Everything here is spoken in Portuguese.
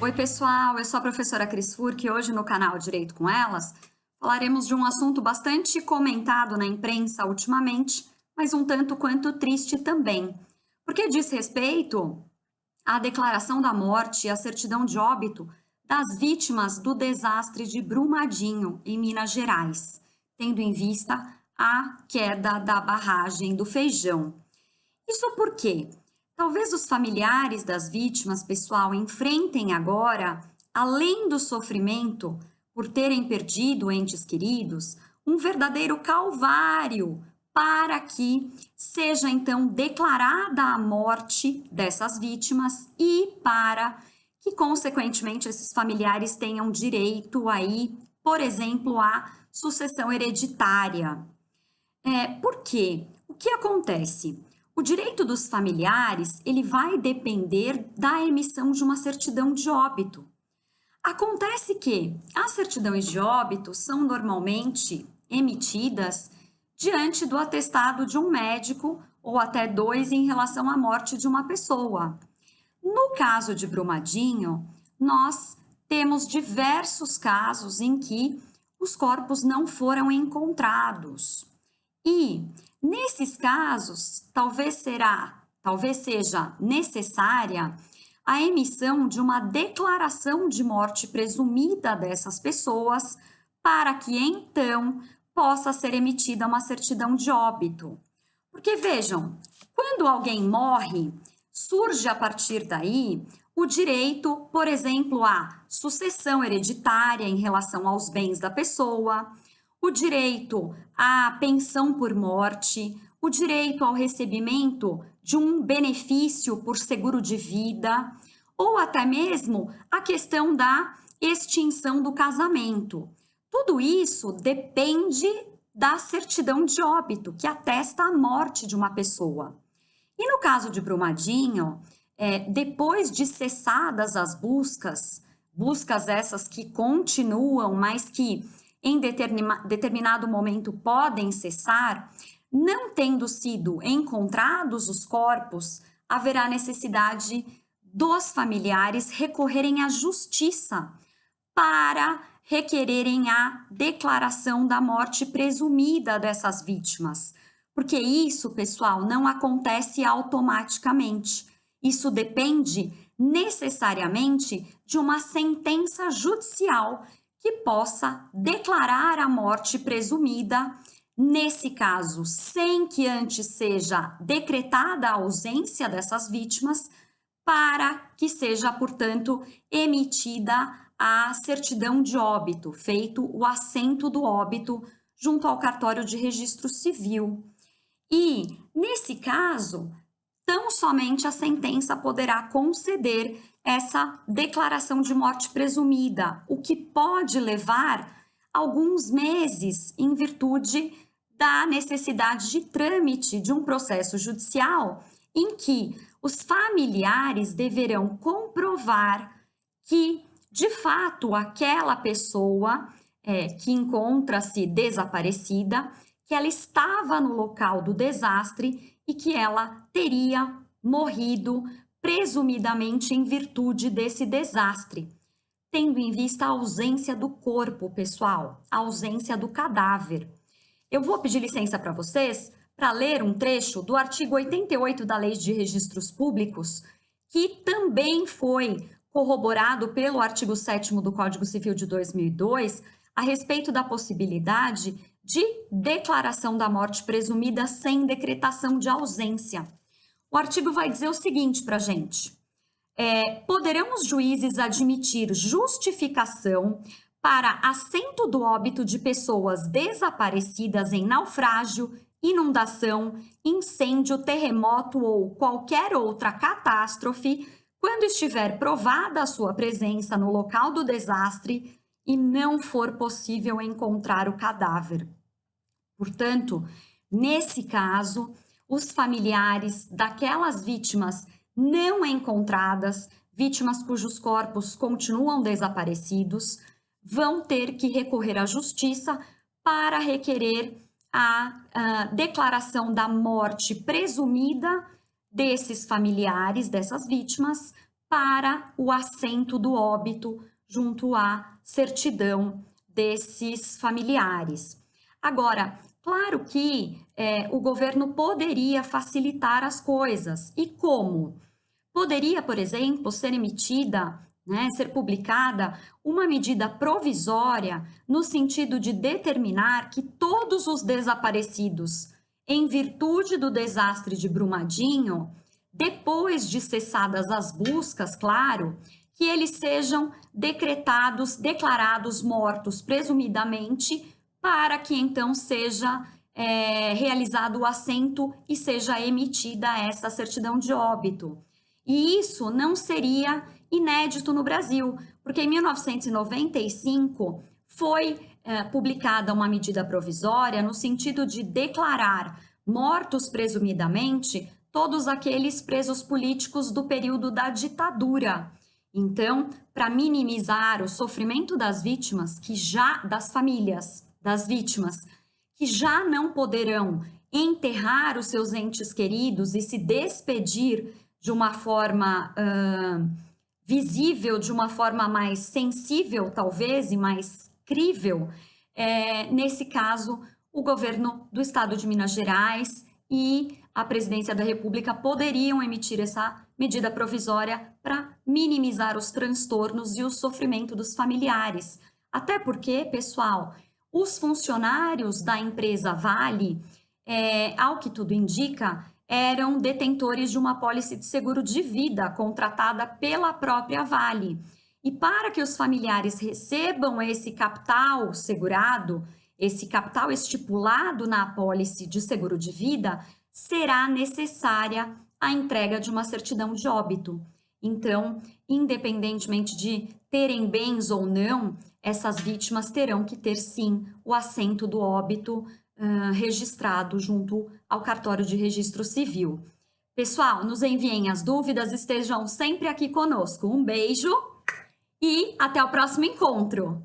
Oi, pessoal, eu sou a professora Cris Furk e hoje no canal Direito com Elas falaremos de um assunto bastante comentado na imprensa ultimamente, mas um tanto quanto triste também, porque diz respeito à declaração da morte e à certidão de óbito das vítimas do desastre de Brumadinho, em Minas Gerais, tendo em vista a queda da barragem do Feijão. Isso porque talvez os familiares das vítimas, pessoal, enfrentem agora, além do sofrimento por terem perdido entes queridos, um verdadeiro calvário para que seja então declarada a morte dessas vítimas e para que, consequentemente, esses familiares tenham direito aí, por exemplo, à sucessão hereditária. Por quê? O que acontece? O direito dos familiares, ele vai depender da emissão de uma certidão de óbito. Acontece que as certidões de óbito são normalmente emitidas diante do atestado de um médico ou até dois em relação à morte de uma pessoa. No caso de Brumadinho, nós temos diversos casos em que os corpos não foram encontrados. E nesses casos, talvez seja necessária a emissão de uma declaração de morte presumida dessas pessoas, para que então possa ser emitida uma certidão de óbito. Porque vejam, quando alguém morre, surge a partir daí o direito, por exemplo, à sucessão hereditária em relação aos bens da pessoa, o direito à pensão por morte, o direito ao recebimento de um benefício por seguro de vida, ou até mesmo a questão da extinção do casamento. Tudo isso depende da certidão de óbito, que atesta a morte de uma pessoa. E no caso de Brumadinho, depois de cessadas as buscas essas que continuam, mas que em determinado momento podem cessar, não tendo sido encontrados os corpos, haverá necessidade dos familiares recorrerem à justiça para requererem a declaração da morte presumida dessas vítimas. Porque isso, pessoal, não acontece automaticamente. Isso depende necessariamente de uma sentença judicial que possa declarar a morte presumida, nesse caso, sem que antes seja decretada a ausência dessas vítimas, para que seja, portanto, emitida a certidão de óbito, feito o assento do óbito junto ao cartório de registro civil. E, nesse caso, tão somente a sentença poderá conceder essa declaração de morte presumida, o que pode levar alguns meses em virtude da necessidade de trâmite de um processo judicial em que os familiares deverão comprovar que, de fato, aquela pessoa que encontra-se desaparecida, que ela estava no local do desastre e que ela teria morrido presumidamente em virtude desse desastre, tendo em vista a ausência do corpo, pessoal, a ausência do cadáver. Eu vou pedir licença para vocês para ler um trecho do artigo 88 da Lei de Registros Públicos, que também foi corroborado pelo artigo 7º do Código Civil de 2002, a respeito da possibilidade de declaração da morte presumida sem decretação de ausência. O artigo vai dizer o seguinte para a gente: poderão os juízes admitir justificação para assento do óbito de pessoas desaparecidas em naufrágio, inundação, incêndio, terremoto ou qualquer outra catástrofe, quando estiver provada a sua presença no local do desastre e não for possível encontrar o cadáver. Portanto, nesse caso, os familiares daquelas vítimas não encontradas, vítimas cujos corpos continuam desaparecidos, vão ter que recorrer à justiça para requerer a declaração da morte presumida desses familiares, dessas vítimas, para o assento do óbito junto à certidão desses familiares. Agora, claro que o governo poderia facilitar as coisas. E como? Poderia, por exemplo, ser emitida, né, ser publicada uma medida provisória no sentido de determinar que todos os desaparecidos, em virtude do desastre de Brumadinho, depois de cessadas as buscas, claro, que eles sejam declarados mortos presumidamente, para que então seja realizado o assento e seja emitida essa certidão de óbito. E isso não seria inédito no Brasil, porque em 1995 foi publicada uma medida provisória no sentido de declarar mortos presumidamente todos aqueles presos políticos do período da ditadura. Então, para minimizar o sofrimento das vítimas, das famílias das vítimas, que já não poderão enterrar os seus entes queridos e se despedir de uma forma visível, de uma forma mais sensível, talvez, e mais crível, nesse caso, o governo do estado de Minas Gerais e a presidência da República poderiam emitir essa medida provisória para minimizar os transtornos e o sofrimento dos familiares. Até porque, pessoal, os funcionários da empresa Vale, ao que tudo indica, eram detentores de uma apólice de seguro de vida contratada pela própria Vale. E para que os familiares recebam esse capital segurado, esse capital estipulado na apólice de seguro de vida, será necessária a entrega de uma certidão de óbito. Então, independentemente de terem bens ou não, essas vítimas terão que ter sim o assento do óbito registrado junto ao cartório de registro civil. Pessoal, nos enviem as dúvidas, estejam sempre aqui conosco. Um beijo e até o próximo encontro!